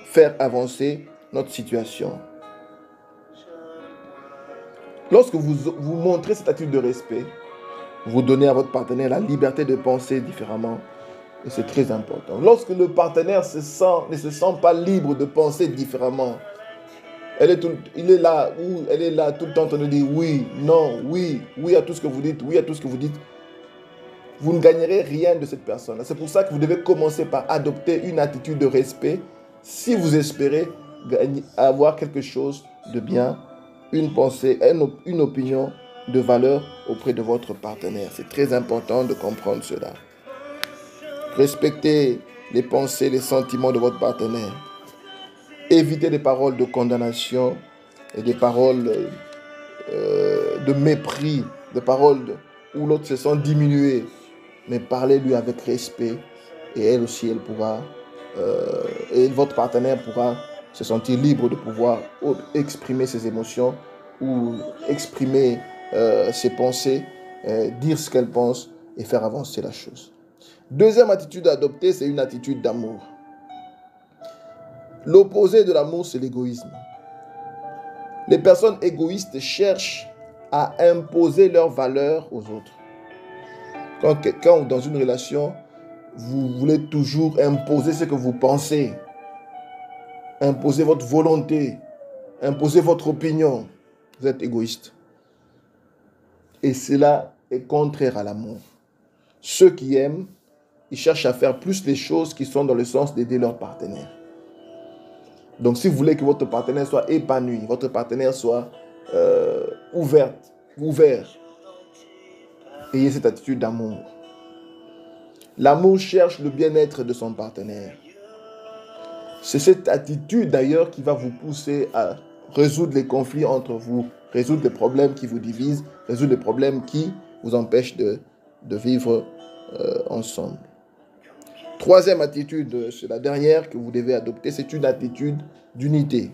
faire avancer notre situation. Lorsque vous montrez cette attitude de respect, vous donnez à votre partenaire la liberté de penser différemment. Et c'est très important. Lorsque le partenaire ne se sent pas libre de penser différemment, elle est là tout le temps en train de dire oui, non, oui, oui à tout ce que vous dites, oui à tout ce que vous dites. Vous ne gagnerez rien de cette personne. C'est pour ça que vous devez commencer par adopter une attitude de respect si vous espérez avoir quelque chose de bien, une pensée, une opinion de valeur auprès de votre partenaire. C'est très important de comprendre cela. Respectez les pensées, les sentiments de votre partenaire. Évitez des paroles de condamnation et des paroles de mépris, des paroles où l'autre se sent diminué. Mais parlez-lui avec respect et elle aussi, elle pourra, et votre partenaire pourra se sentir libre de pouvoir exprimer ses émotions ou exprimer ses pensées, dire ce qu'elle pense et faire avancer la chose. Deuxième attitude à adopter, c'est une attitude d'amour. L'opposé de l'amour, c'est l'égoïsme. Les personnes égoïstes cherchent à imposer leurs valeurs aux autres. Quand dans une relation, vous voulez toujours imposer ce que vous pensez, imposer votre volonté, imposer votre opinion, vous êtes égoïste. Et cela est contraire à l'amour. Ceux qui aiment, ils cherchent à faire plus les choses qui sont dans le sens d'aider leur partenaire. Donc, si vous voulez que votre partenaire soit épanoui, votre partenaire soit ouvert, ayez cette attitude d'amour. L'amour cherche le bien-être de son partenaire. C'est cette attitude d'ailleurs qui va vous pousser à résoudre les conflits entre vous, résoudre les problèmes qui vous divisent, résoudre les problèmes qui vous empêchent de vivre ensemble. Troisième attitude, c'est la dernière que vous devez adopter, c'est une attitude d'unité.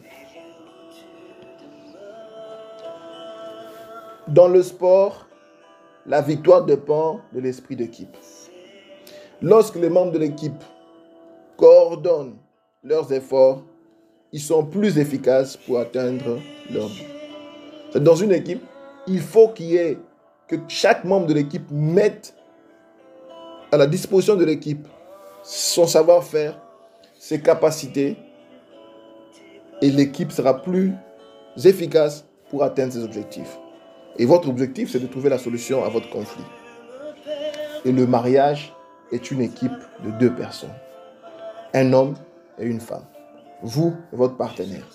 Dans le sport, la victoire dépend de l'esprit d'équipe. Lorsque les membres de l'équipe coordonnent leurs efforts, ils sont plus efficaces pour atteindre leur but. Dans une équipe, il faut que chaque membre de l'équipe mette à la disposition de l'équipe son savoir-faire, ses capacités, et l'équipe sera plus efficace pour atteindre ses objectifs. Et votre objectif, c'est de trouver la solution à votre conflit. Et le mariage est une équipe de 2 personnes. Un homme et une femme. Vous et votre partenaire.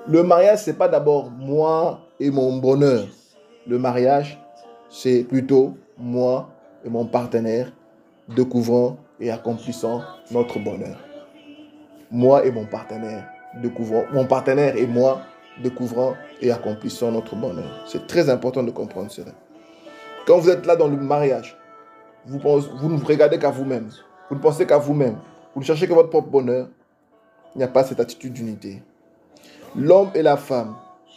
Le mariage, ce n'est pas d'abord moi et mon bonheur. Le mariage, c'est plutôt moi et mon partenaire découvrant et accomplissant notre bonheur. Moi et mon partenaire et moi découvrant et accomplissant notre bonheur. C'est très important de comprendre cela. Quand vous êtes là dans le mariage, vous ne vous regardez qu'à vous-même. Vous ne pensez qu'à vous-même. Vous ne cherchez que votre propre bonheur. Il n'y a pas cette attitude d'unité. L'homme et la femme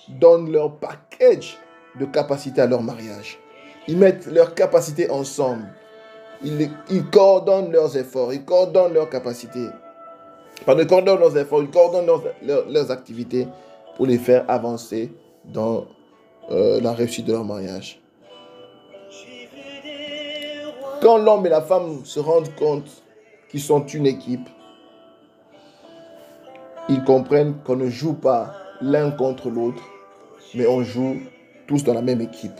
donnent leur package de capacités à leur mariage. Ils mettent leurs capacités ensemble. Ils coordonnent leurs efforts. Ils coordonnent leurs capacités. Ils coordonnent leurs efforts. Ils coordonnent leurs activités pour les faire avancer dans la réussite de leur mariage. Quand l'homme et la femme se rendent compte qu'ils sont une équipe, ils comprennent qu'on ne joue pas l'un contre l'autre, mais on joue tous dans la même équipe.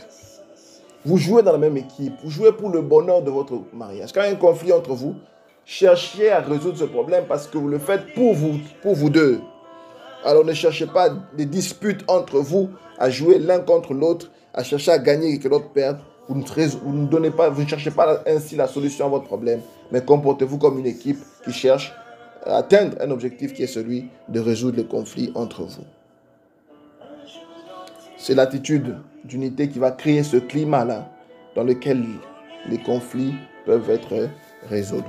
Vous jouez dans la même équipe, vous jouez pour le bonheur de votre mariage. Quand il y a un conflit entre vous, cherchez à résoudre ce problème parce que vous le faites pour vous deux. Alors ne cherchez pas des disputes entre vous, à jouer l'un contre l'autre, à chercher à gagner et que l'autre perde, Vous ne donnez pas, vous ne cherchez pas ainsi la solution à votre problème, mais comportez-vous comme une équipe qui cherche à atteindre un objectif qui est celui de résoudre les conflits entre vous. C'est l'attitude d'unité qui va créer ce climat-là dans lequel les conflits peuvent être résolus.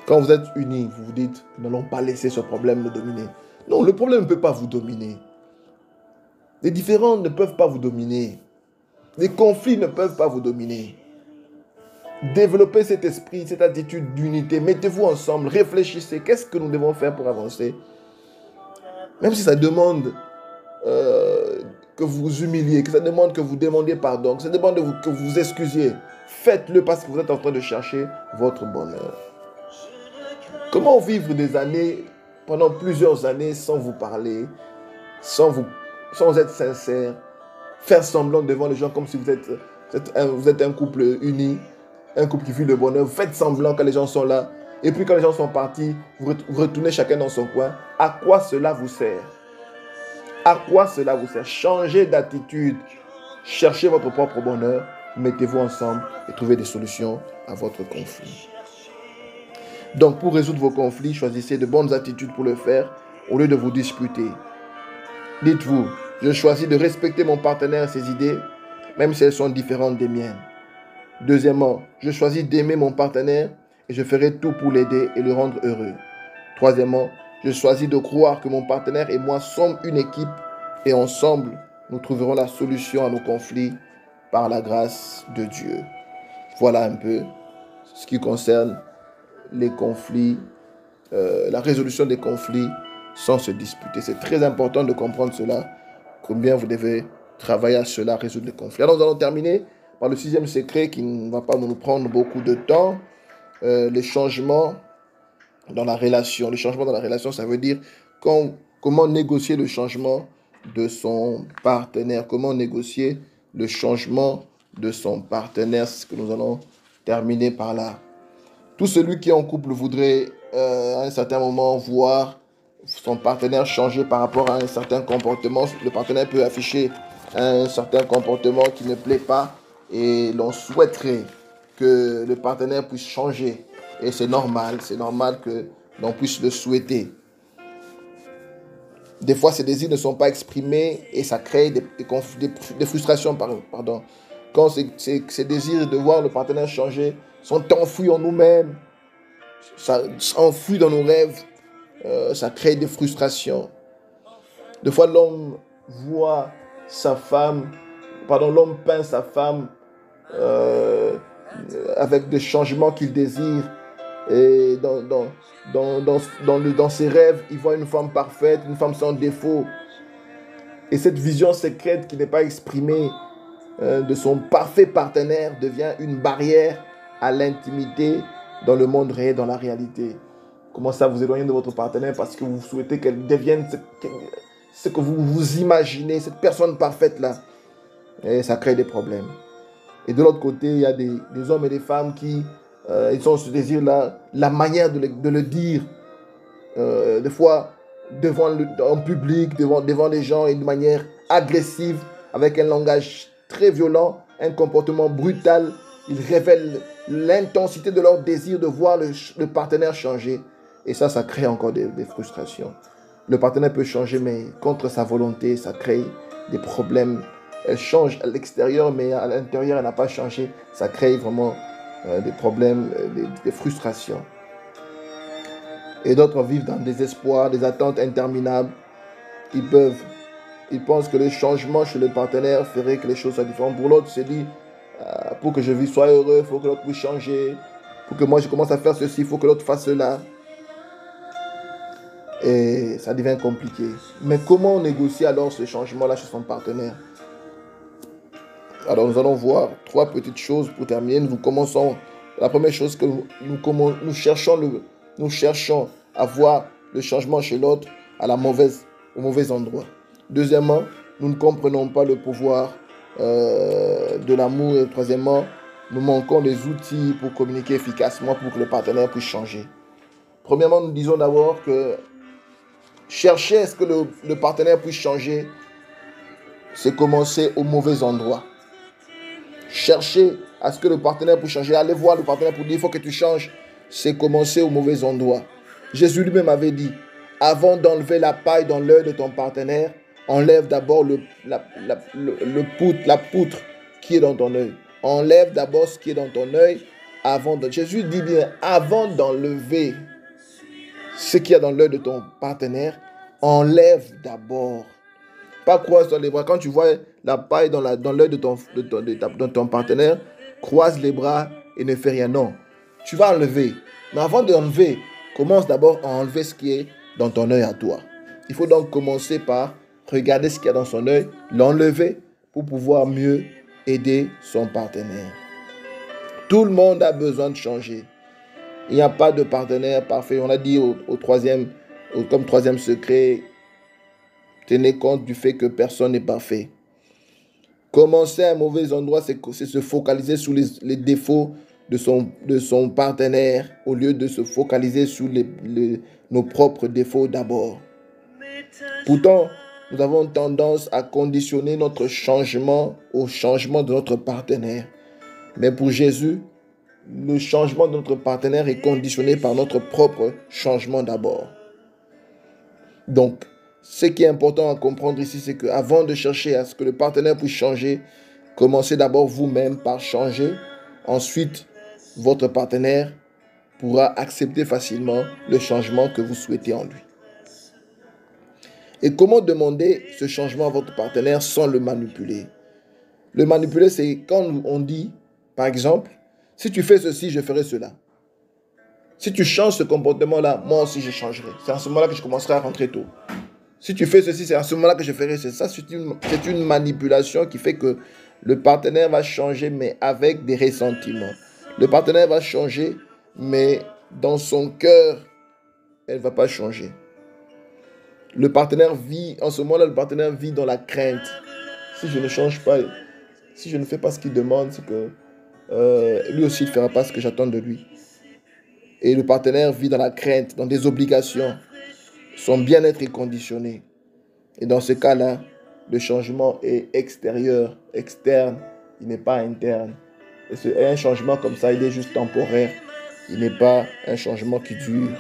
Quand vous êtes unis, vous vous dites, nous n'allons pas laisser ce problème nous dominer. Non, le problème ne peut pas vous dominer. Les différends ne peuvent pas vous dominer. Les conflits ne peuvent pas vous dominer. Développez cet esprit, cette attitude d'unité. Mettez-vous ensemble, réfléchissez. Qu'est-ce que nous devons faire pour avancer? Même si ça demande que vous vous humiliez, que ça demande que vous demandiez pardon, que ça demande que vous vous excusiez. Faites-le parce que vous êtes en train de chercher votre bonheur. Comment vivre des années, pendant plusieurs années, sans vous parler, sans être sincère, faire semblant devant les gens comme si vous êtes un couple uni, un couple qui vit le bonheur. Vous faites semblant quand les gens sont là. Et puis quand les gens sont partis, vous retournez chacun dans son coin. À quoi cela vous sert? À quoi cela vous sert? Changez d'attitude. Cherchez votre propre bonheur. Mettez-vous ensemble et trouvez des solutions à votre conflit. Donc pour résoudre vos conflits, choisissez de bonnes attitudes pour le faire au lieu de vous disputer. Dites-vous, je choisis de respecter mon partenaire et ses idées, même si elles sont différentes des miennes. Deuxièmement, je choisis d'aimer mon partenaire et je ferai tout pour l'aider et le rendre heureux. Troisièmement, je choisis de croire que mon partenaire et moi sommes une équipe et ensemble, nous trouverons la solution à nos conflits par la grâce de Dieu. Voilà un peu ce qui concerne les conflits, la résolution des conflits sans se disputer. C'est très important de comprendre cela, combien vous devez travailler à cela, résoudre les conflits. Alors nous allons terminer par le 6e secret qui ne va pas nous prendre beaucoup de temps, les changements dans la relation. Le changement dans la relation, ça veut dire comment négocier le changement de son partenaire. Comment négocier le changement de son partenaire. C'est ce que nous allons terminer par là. Tout celui qui est en couple voudrait à un certain moment voir son partenaire changer par rapport à un certain comportement. Le partenaire peut afficher un certain comportement qui ne plaît pas et l'on souhaiterait que le partenaire puisse changer. Et c'est normal que l'on puisse le souhaiter. Des fois, ces désirs ne sont pas exprimés et ça crée des frustrations. Pardon. Quand ces désirs de voir le partenaire changer sont enfouis en nous-mêmes, ça enfouit dans nos rêves, ça crée des frustrations. Des fois, l'homme peint sa femme avec des changements qu'il désire. Et dans ses rêves, il voit une femme parfaite, une femme sans défaut. Et cette vision secrète qui n'est pas exprimée de son parfait partenaire devient une barrière à l'intimité dans le monde réel, dans la réalité. Commencez à vous éloigner de votre partenaire parce que vous souhaitez qu'elle devienne ce que vous imaginez, cette personne parfaite-là. Et ça crée des problèmes. Et de l'autre côté, il y a des hommes et des femmes qui ils ont ce désir-là, la manière de le dire, des fois en public, devant les gens, une manière agressive, avec un langage très violent, un comportement brutal. Ils révèlent l'intensité de leur désir de voir le partenaire changer. Et ça crée encore des frustrations. Le partenaire peut changer, mais contre sa volonté, ça crée des problèmes. Elle change à l'extérieur, mais à l'intérieur, elle n'a pas changé. Ça crée vraiment des problèmes, des frustrations. Et d'autres vivent dans des espoirs, des attentes interminables. Ils pensent que le changement chez le partenaire ferait que les choses soient différentes. Pour l'autre, se dit, pour que je sois heureux, il faut que l'autre puisse changer. Pour que moi je commence à faire ceci, il faut que l'autre fasse cela. Et ça devient compliqué. Mais comment négocier alors ce changement-là chez son partenaire? Alors nous allons voir 3 petites choses pour terminer. Nous commençons. La première chose que nous cherchons à voir le changement chez l'autre au mauvais endroit. Deuxièmement, nous ne comprenons pas le pouvoir de l'amour. Et troisièmement, nous manquons des outils pour communiquer efficacement pour que le partenaire puisse changer. Premièrement, nous disons d'abord que chercher à ce que le partenaire puisse changer, c'est commencer au mauvais endroit. Chercher à ce que le partenaire puisse changer. Aller voir le partenaire pour dire il faut que tu changes. C'est commencer au mauvais endroit. Jésus lui-même avait dit, avant d'enlever la paille dans l'œil de ton partenaire, enlève d'abord la poutre qui est dans ton œil. Enlève d'abord ce qui est dans ton œil. Jésus dit bien, avant d'enlever ce qu'il y a dans l'œil de ton partenaire, enlève d'abord. Pas croise dans les bras. Quand tu vois la paille dans l'œil de ton partenaire, croise les bras et ne fais rien. Non, tu vas enlever. Mais avant d'enlever, commence d'abord à enlever ce qui est dans ton œil à toi. Il faut donc commencer par regarder ce qu'il y a dans son œil, l'enlever pour pouvoir mieux aider son partenaire. Tout le monde a besoin de changer. Il n'y a pas de partenaire parfait. On a dit comme troisième secret, tenez compte du fait que personne n'est parfait. Commencer à un mauvais endroit, c'est se focaliser sur les défauts de son partenaire au lieu de se focaliser sur nos propres défauts d'abord. Pourtant, nous avons tendance à conditionner notre changement au changement de notre partenaire. Mais pour Jésus, le changement de notre partenaire est conditionné par notre propre changement d'abord. Donc, ce qui est important à comprendre ici, c'est qu'avant de chercher à ce que le partenaire puisse changer, commencez d'abord vous-même par changer. Ensuite, votre partenaire pourra accepter facilement le changement que vous souhaitez en lui. Et comment demander ce changement à votre partenaire sans le manipuler? Le manipuler, c'est quand on dit, par exemple, si tu fais ceci, je ferai cela. Si tu changes ce comportement-là, moi aussi je changerai. C'est à ce moment-là que je commencerai à rentrer tôt. Si tu fais ceci, c'est à ce moment-là que je ferai ça. C'est une manipulation qui fait que le partenaire va changer, mais avec des ressentiments. Le partenaire va changer, mais dans son cœur, elle ne va pas changer. Le partenaire vit, en ce moment-là, le partenaire vit dans la crainte. Si je ne change pas, si je ne fais pas ce qu'il demande, c'est que lui aussi ne fera pas ce que j'attends de lui. Et le partenaire vit dans la crainte, dans des obligations. Son bien-être est conditionné. Et dans ce cas-là, le changement est extérieur, externe, il n'est pas interne. Et un changement comme ça, il est juste temporaire. Il n'est pas un changement qui dure.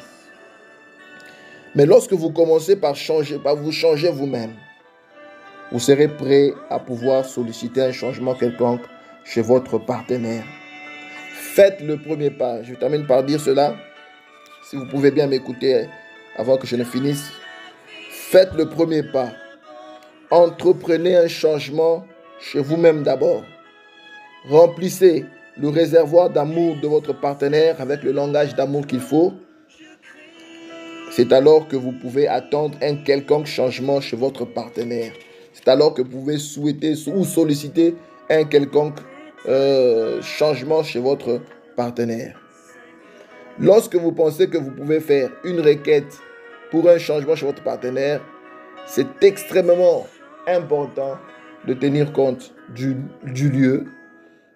Mais lorsque vous commencez par vous changer vous-même, vous serez prêt à pouvoir solliciter un changement quelconque chez votre partenaire. Faites le premier pas. Je termine par dire cela. Si vous pouvez bien m'écouter avant que je ne finisse. Faites le premier pas. Entreprenez un changement chez vous-même d'abord. Remplissez le réservoir d'amour de votre partenaire avec le langage d'amour qu'il faut. C'est alors que vous pouvez attendre un quelconque changement chez votre partenaire. C'est alors que vous pouvez souhaiter ou solliciter un quelconque changement chez votre partenaire. Lorsque vous pensez que vous pouvez faire une requête pour un changement chez votre partenaire, c'est extrêmement important de tenir compte du lieu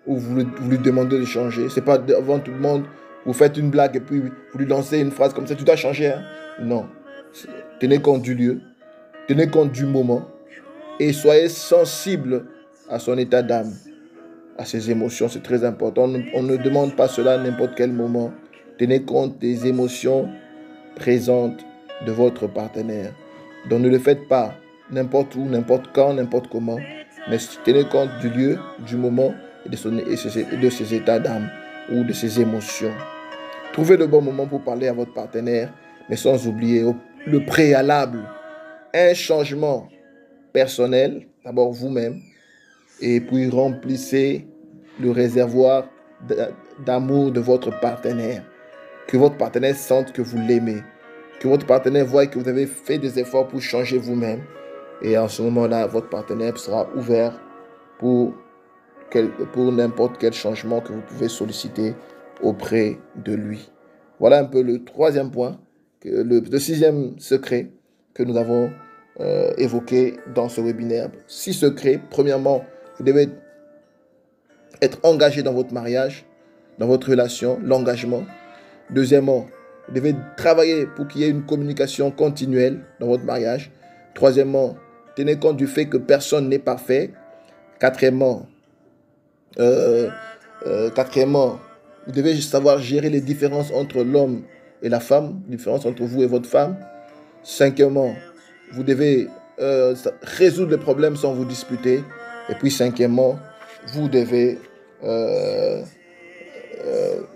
où vous lui demandez de changer. Ce n'est pas devant tout le monde, vous faites une blague et puis vous lui lancez une phrase comme ça, tout a changé. Hein? Non. Tenez compte du lieu, tenez compte du moment et soyez sensible à son état d'âme, à ses émotions. C'est très important. On ne demande pas cela à n'importe quel moment. Tenez compte des émotions présentes de votre partenaire. Donc ne le faites pas n'importe où, n'importe quand, n'importe comment. Mais tenez compte du lieu, du moment et de ses états d'âme ou de ses émotions. Trouvez le bon moment pour parler à votre partenaire, mais sans oublier le préalable. Un changement personnel, d'abord vous-même, et puis remplissez le réservoir d'amour de votre partenaire. Que votre partenaire sente que vous l'aimez. Que votre partenaire voie que vous avez fait des efforts pour changer vous-même. Et en ce moment-là, votre partenaire sera ouvert pour n'importe quel changement que vous pouvez solliciter auprès de lui. Voilà un peu le troisième point, le sixième secret que nous avons évoqué dans ce webinaire. 6 secrets. Premièrement, vous devez être engagé dans votre mariage, dans votre relation, l'engagement. Deuxièmement, vous devez travailler pour qu'il y ait une communication continuelle dans votre mariage. Troisièmement, tenez compte du fait que personne n'est parfait. Quatrièmement, vous devez savoir gérer les différences entre l'homme et la femme, les différences entre vous et votre femme. Cinquièmement, vous devez résoudre les problèmes sans vous disputer. Et puis cinquièmement, vous devez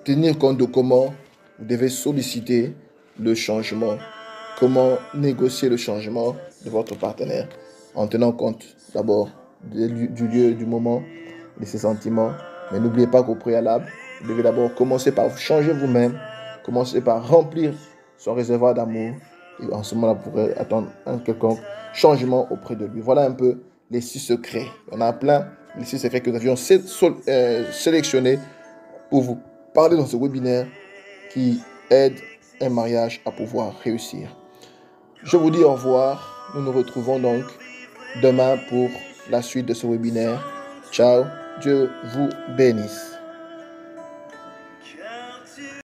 tenir compte de comment vous devez solliciter le changement, comment négocier le changement de votre partenaire en tenant compte d'abord du lieu, du moment, de ses sentiments. Mais n'oubliez pas qu'au préalable, vous devez d'abord commencer par vous changer vous-même, commencer par remplir son réservoir d'amour. Et en ce moment-là, vous pourrez attendre un quelconque changement auprès de lui. Voilà un peu les 6 secrets. Il y en a plein, les 6 secrets que nous avions sélectionnés pour vous parler dans ce webinaire qui aide un mariage à pouvoir réussir. Je vous dis au revoir. Nous nous retrouvons donc demain pour la suite de ce webinaire. Ciao. Dieu vous bénisse.